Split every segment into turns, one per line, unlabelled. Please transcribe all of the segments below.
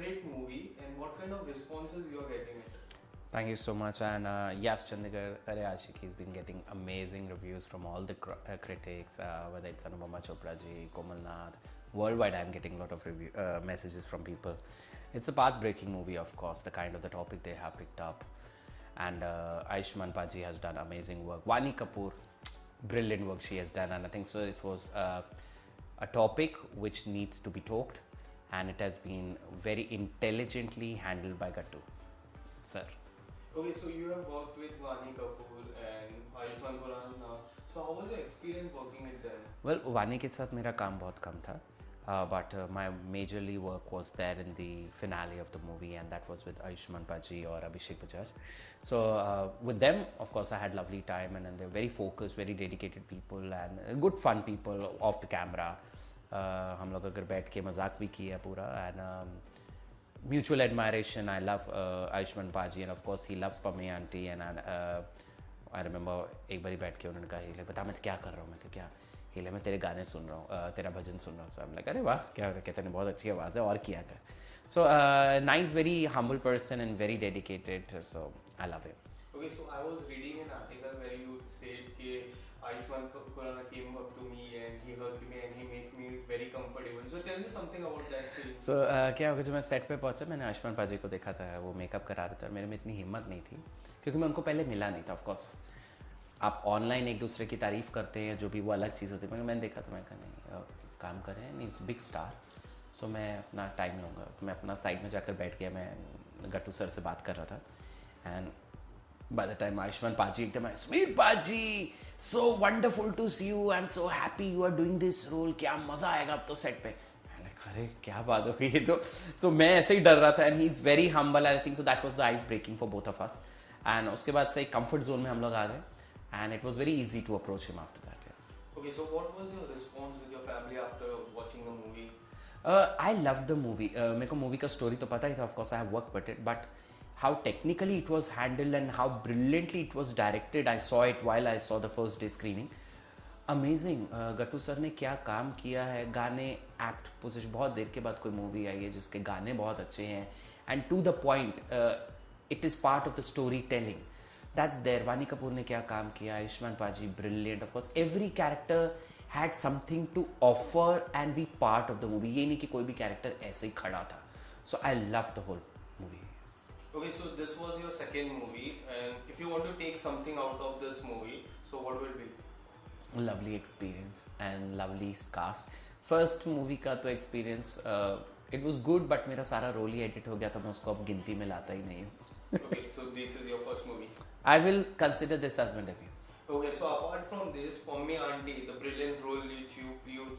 great movie, and what kind of responses you are getting it?
Thank you so much. And yes, Chandigarh Are Ashiki has been getting amazing reviews from all the critics, whether it's Anupama Chopra ji, Komal Nath. Worldwide, I'm getting a lot of messages from people. It's a path-breaking movie, of course, the kind of the topic they have picked up. And Ayushmann Paji has done amazing work. Vani Kapoor, brilliant work she has done. And I think so it was a topic which needs to be talked. And it has been very intelligently handled by Gattu, sir.
Okay, so you have worked with Vani Kapoor and Ayushmann Khurrana. So how was your experience working with them?
Well, वानी के साथ मेरा काम बहुत कम था, but my majorly work was there in the finale of the movie, and that was with Ayushmann Paji or Abhishek Bajaj. So with them, of course, I had lovely time, and they're very focused, very dedicated people, and good fun people off the camera. हम लोग अगर बैठ के मजाक भी किया पूरा, and mutual admiration. I love Ayushmann Paji, and of course he loves Pammi aunty. And I remember एक बारी बैठ के उन्होंने कहा हिले बता मैं क्या कर रहा हूँ, मैं कहा क्या हिले मैं तेरे गाने सुन रहा हूँ, तेरा भजन सुन रहा हूँ. So I'm like अरे वाह क्या कहते हैं, बहुत अच्छी आवाज़ है और किया कर. So nice, very humble person and very dedicated. So I love him.
Okay, so I was reading an article where you said that Ayushmann Khurrana came up to me and he hugged me and he made me very comfortable. So tell me something about that feeling.
So क्या होगा, जब मैं set पे पहुंचा मैंने आयुष्मान पाजी को देखा था, वो मेकअप करा रहा था. मेरे में इतनी हिम्मत नहीं थी क्योंकि मैं उनको पहले मिला नहीं था. ऑफ कोर्स आप ऑनलाइन एक दूसरे की तारीफ करते हैं, जो भी वो अलग चीज़ होती है. मैंने देखा तो मैं कहा नहीं काम कर रहे हैं, इज़ बिग स्टार. सो मैं अपना टाइम लूँगा. मैं अपना साइड में जाकर बैठ गया. मैं गट्टू सर से बात कर रहा था. And by the time Ayushmann Paji एकदम Smear Paji, so wonderful to see you, I'm so happy you are doing this role, क्या मज़ा आएगा अब तो सेट पे. अरे क्या बात हो गई ये तो. सो मैं ऐसे ही डर रहा था. And he is very humble. I think so that was the ice breaking for both of us. And उसके बाद से कंफर्ट जोन में हम लोग आ गए. And it was very easy to approach him after that. Yes.
Okay, so what was your response with your family after watching the movie?
I love the movie. मेरे को मूवी का story तो पता ही था. Of course I have work with it, but how technically it was handled and how brilliantly it was directed. I saw it while I saw the first day screening. Amazing. Gattu sir ने क्या काम किया है. गाने apt position. बहुत देर के बाद कोई मूवी आई है जिसके गाने बहुत अच्छे हैं and to the point. It is part of the story telling. That's there. Vaani Kapoor ने क्या काम किया. Ayushmann paaji brilliant. Of course every character had something to offer and be part of the movie. ये नहीं कि कोई भी कैरेक्टर ऐसे ही खड़ा था. So I love the whole movie.
Okay, so this was your second movie, and if you want to take something out of this movie, so what will be?
Lovely experience and lovely cast. First movie का तो experience it was good, but मेरा सारा role ही edit हो गया तो मैं उसको अब गिनती में लाता ही नहीं हूँ.
Okay, so this is your first movie.
I will consider this as my debut.
Okay, so apart from this, Pammi aunty, the brilliant role which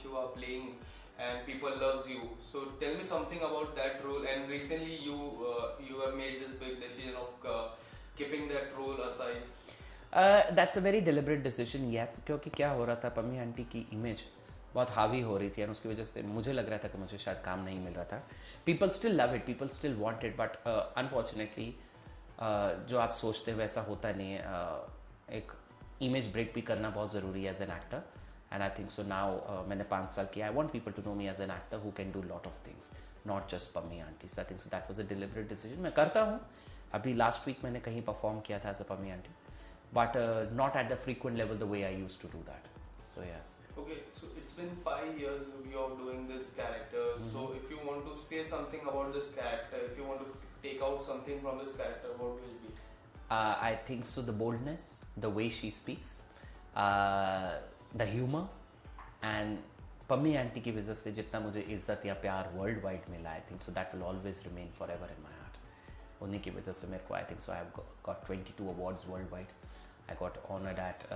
you are playing, and people loves you. So tell me something about that role. And recently you have made this big decision of keeping that role aside.
That's a very deliberate decision. Yes, क्योंकि क्या हो रहा था, Pammi aunty की image बहुत हावी हो रही थी और उसकी वजह से मुझे लग रहा था कि मुझे शायद काम नहीं मिल रहा था. People still love it, people still want it, but unfortunately जो आप सोचते हैं वैसा होता नहीं है. एक इमेज ब्रेक भी करना बहुत ज़रूरी है as an actor. And I think so now मैंने 5 साल किया. I want people to know me as an actor who can do lot of things, not just Pammi aunty. So I think so that was a deliberate decision. मैं करता हूँ. अभी last week मैंने कहीं perform किया था as a Pammi aunty, but not at the frequent level the way I used to do that. So yes.
Okay, so it's been 5 years you are doing this character. So if you want to say something about this character, if you want to take out something from this character, what will it be?
I think so the boldness, the way she speaks, the humour and Pammi aunty की वजह से जितना मुझे इज्जत या प्यार world wide मिला. I think so that will always remain forever in my heart. उन्हीं की वजह से मेरे को I think so I have got 22 awards world wide. I got honoured at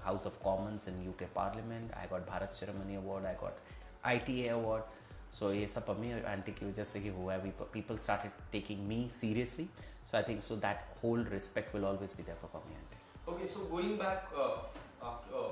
House of Commons in UK parliament. I got Bharat Shiromani award. I got ITA award. So ये सब Pammi aunty की वजह से ही हुआ है. People started taking me seriously. So I think so that whole respect will always be there for Pammi aunty.
Okay, so going back after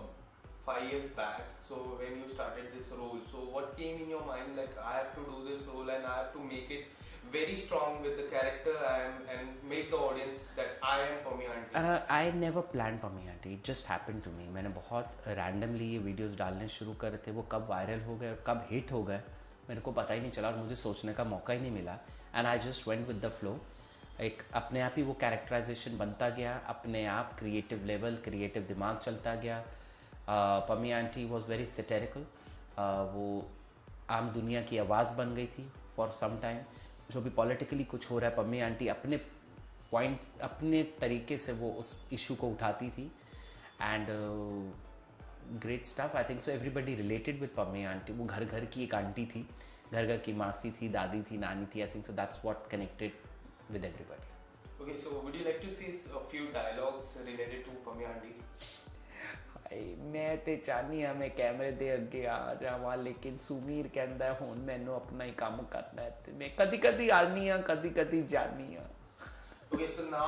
5 years back, so when you started this role, so what came in your mind like I have to do this role and I have to make it very strong with the character and make the audience that I am Pammi aunty?
I never planned Pammi aunty. It just happened to me. मैंने बहुत randomly ये videos डालने शुरू करे थे. वो कब viral हो गए और कब हिट हो गए मेरे को पता ही नहीं चला और मुझे सोचने का मौका ही नहीं मिला and I just went with the flow. एक अपने आप ही वो कैरेक्टराइजेशन बनता गया, अपने आप क्रिएटिव लेवल, क्रिएटिव दिमाग चलता गया. Pammi aunty was very satirical. वो आम दुनिया की आवाज़ बन गई थी फॉर सम टाइम. जो भी पॉलिटिकली कुछ हो रहा है, पम्मी आंटी अपने पॉइंट अपने तरीके से वो उस इशू को उठाती थी. And great stuff. I think so everybody related with Pammi aunty. वो घर घर की एक आंटी थी, घर घर की मासी थी, दादी थी, नानी थी. आई think so that's what connected with everybody.
Okay, so would you like to see a few dialogues related to Pammy Aunty?
मैं ਤੇ ਚਾਹਨੀ ਆ ਮੈਂ ਕੈਮਰੇ ਦੇ ਅੱਗੇ ਆ ਜਾਵਾਂ, ਲੇਕਿਨ ਸੁਮੀਰ ਕਹਿੰਦਾ ਹੁਣ ਮੈਨੂੰ ਆਪਣਾ ਹੀ ਕੰਮ ਕਰਨਾ ਹੈ ਤੇ ਮੈਂ ਕਦੀ ਕਦੀ ਆਨੀ ਆ, ਕਦੀ ਕਦੀ ਜਾਨੀ ਆ.
Okay, so now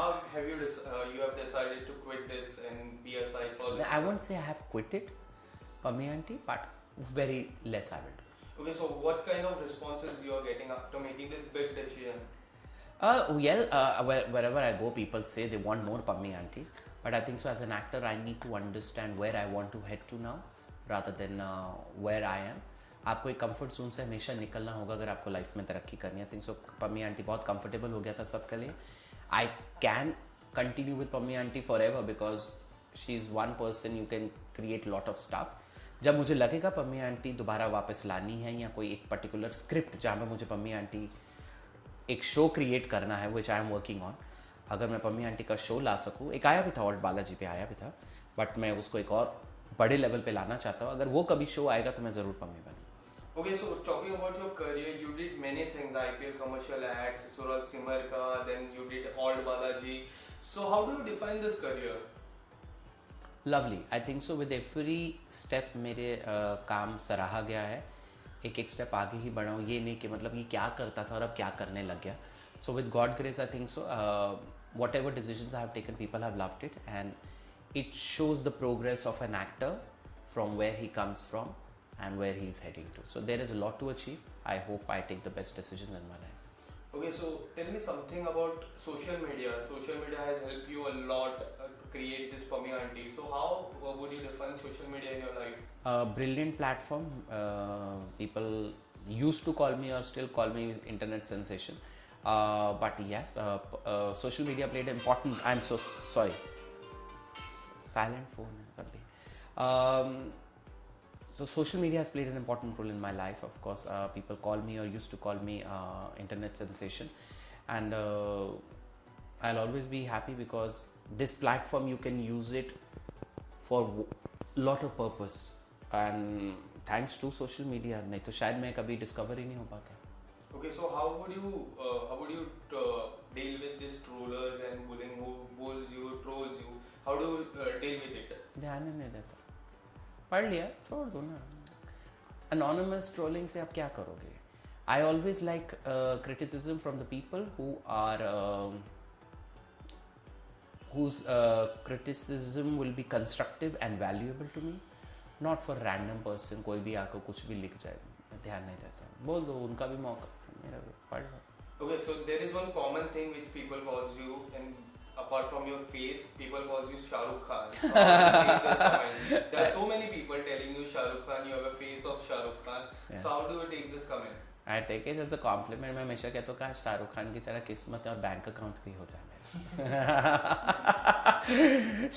you have decided to quit this and be aside for this?
I won't say I have quit it, Pammy Aunty, but very less I will do.
Okay, so what kind of responses you are getting after making this big decision?
Wherever I go, people say they want more Pammy Aunty. But I think so as an actor, I need to understand where I want to head to now, rather than where I am. आपको एक comfort zone से हमेशा निकलना होगा अगर आपको life में तरक्की करनी है. सो पम्मी आंटी बहुत कंफर्टेबल हो गया था सबके लिए. I can continue with Pammi aunty for ever because she is one person you can create lot of staff. जब मुझे लगेगा पम्मी आंटी दोबारा वापस लानी है या कोई एक पर्टिकुलर स्क्रिप्ट जहाँ पे मुझे पम्मी आंटी एक शो क्रिएट करना है, विच आई एम वर्किंग ऑन, अगर मैं पम्मी आंटी का शो ला सकूँ. एक आया भी था और बालाजी पे आया भी था, बट मैं उसको एक और बड़े लेवल पे लाना चाहता हूँ. अगर वो कभी शो आएगा तो मैं ज़रूर पम्मी बनूँ.
Okay, so talking about your career, you did many things, IPL commercial ads, Sural Simar ka, then you did Old Balaji. So how do you define this career?
Lovely. I think so with every step मेरे काम सराहा गया है. एक एक step आगे ही बढ़ा हूँ. ये नहीं कि मतलब ये क्या करता था और अब क्या करने लग गया. So with God grace I think so whatever decisions I have taken, people have loved it and it shows the progress of an actor from where he comes from and where he is heading to. So there is a lot to achieve. I hope I take the best decisions in my life.
Okay, so tell me something about social media. Social media has helped you a lot to create this Pammy Aunty. So how would you define social media in your life?
Brilliant platform. People used to call me or still call me internet sensation. But yes, social media played an important. I'm so sorry. Silent phone. Sorry. So social media has played an important role in my life. Of course, people call me or used to call me internet sensation, and I'll always be happy because this platform you can use it for lot of purpose. And thanks to social media, नहीं तो शायद मैं कभी discover ही नहीं हो पाता.
Okay, so how would you deal with these trollers and bullying who bullies you, trolls you? How do you deal with it?
ध्यान ही नहीं देता. पढ़ लिया, छोड़ दो ना. Anonymous trolling से आप क्या करोगे? I always like criticism from the people who are whose criticism will be constructive and valuable to me, not for random person. कोई भी आकर कुछ भी लिख जाए, मैं ध्यान नहीं देता. बोल दो, उनका भी मौका, मेरा भी पढ़ लो.
Okay, so there is one common thing which people calls you, and apart from your face, people calls you Shah Rukh Khan. Take this comment. There are so many people telling you Shah Rukh Khan, you have a face of Shah Rukh Khan.
Yeah.
So how do you take this comment?
I take it as a compliment. मैं हमेशा कहता हूँ काश शाहरुख खान की तरह किस्मत है और बैंक अकाउंट भी हो जाए मेरा.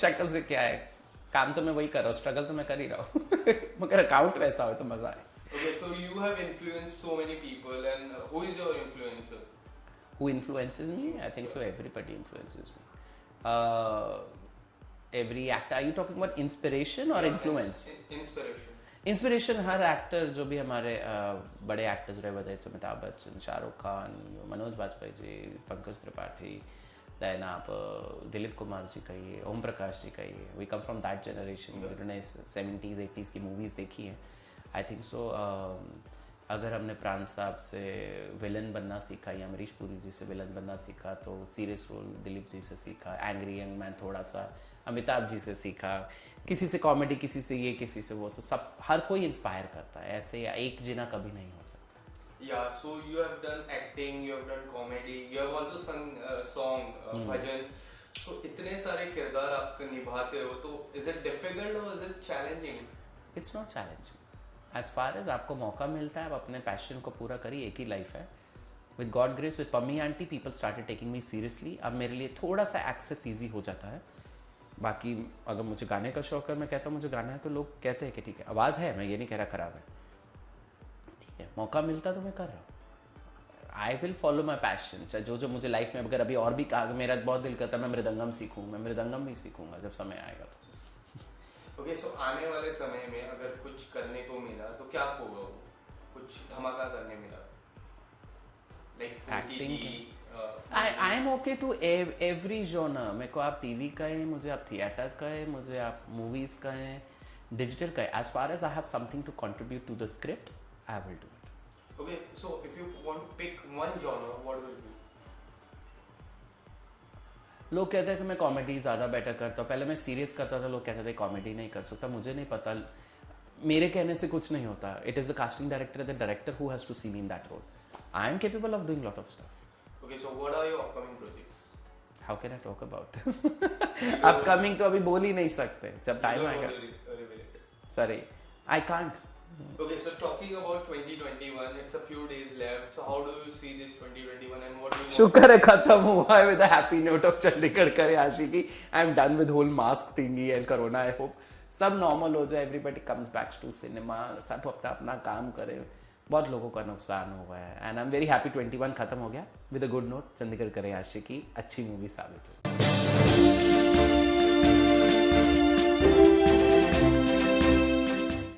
शक्ल से क्या है, काम तो मैं वही कर रहा हूँ, स्ट्रगल तो मैं कर ही रहा हूँ, मगर अकाउंट वैसा हो तो मजा आए.
Okay, so you have influenced so many people, and who is your influencer?
Who influences me? I think so everybody influences me. Every actor. Are you talking about inspiration or influence?
Inspiration.
Inspiration हर actor जो भी हमारे बड़े actors रहे, whether it's Amitabh Bachchan, Shahrukh Khan, Manoj Bajpayee ji, Pankaj Tripathi, then आप दिलीप कुमार जी कहिए, ओम प्रकाश जी कहिए. We come from that generation. उन्होंने 70s 80s की मूवीज़ देखी हैं. आई थिंक सो अगर हमने प्राण साहब से विलन बनना सीखा या अमरीश पुरी जी से विलन बनना सीखा, तो सीरियस रोल दिलीप जी से सीखा, एंग्री यंग मैन थोड़ा सा अमिताभ जी से सीखा, किसी से कॉमेडी, किसी से ये, किसी से वो. तो सब हर कोई इंस्पायर करता है. ऐसे एक जिना कभी नहीं हो सकता.
Yeah, so you have done acting, you have done comedy, you have also sung song, bhajan. So इतने सारे किरदार आप निभाते हो, तो is it difficult or is it challenging?
It's not challenging. As far as आपको मौका मिलता है आप अपने पैशन को पूरा करिए, एक ही लाइफ है. With God grace with Pammi aunty people started taking me seriously. अब मेरे लिए थोड़ा सा एक्सेस ईजी हो जाता है. बाकी अगर मुझे गाने का शौक है, मैं कहता हूँ मुझे गाना है, तो लोग कहते हैं कि ठीक है आवाज़ है, मैं ये नहीं कह रहा खराब है, ठीक है मौका मिलता तो मैं कर रहा हूँ. I will follow my passion. चाहे जो जो मुझे लाइफ में अगर अभी और भी मेरा बहुत दिल करता है मैं मृदंगम सीखूँ, मैं मृदंगम भी सीखूंगा जब समय आएगा तो.
ओके सो आने वाले समय में अगर कुछ करने को मिला तो क्या होगा? वो कुछ धमाका करने मिला like
Acting I am okay to every genre. मेरे को आप टीवी कहें, मुझे आप थिएटर कहें, मुझे आप मूवीज कहें, डिजिटल कहें, as far as I have something to contribute to the script I will do it.
Okay so if you want to pick one genre what will be?
लोग कहते हैं कि मैं कॉमेडी ज़्यादा बेटर करता हूँ. पहले मैं सीरियस करता था, लोग कहते थे कॉमेडी नहीं कर सकता. मुझे नहीं पता, मेरे कहने से कुछ नहीं होता. It is the casting director, the director who has to see me in that role. I am capable of doing lot of stuff.
Okay so what are your upcoming projects?
How can I talk about upcoming? तो अभी बोल ही नहीं सकते, जब time आएगा. Sorry I can't.
Okay, so talking about 2021, it's a few days left. So how do you see this 2021 and what do you
शुक्र है खत्म हुआ है with happy note of Chandigarh Kare Aashiqui. I am done with whole mask thingy and corona. I hope सब normal हो जाए, everybody comes back to cinema, सब अपना अपना काम करे. बहुत लोगों का नुकसान हुआ है and I am very happy 21 खत्म हो गया with a good note. Chandigarh Kare आशिकी अच्छी मूवी साबित हुई.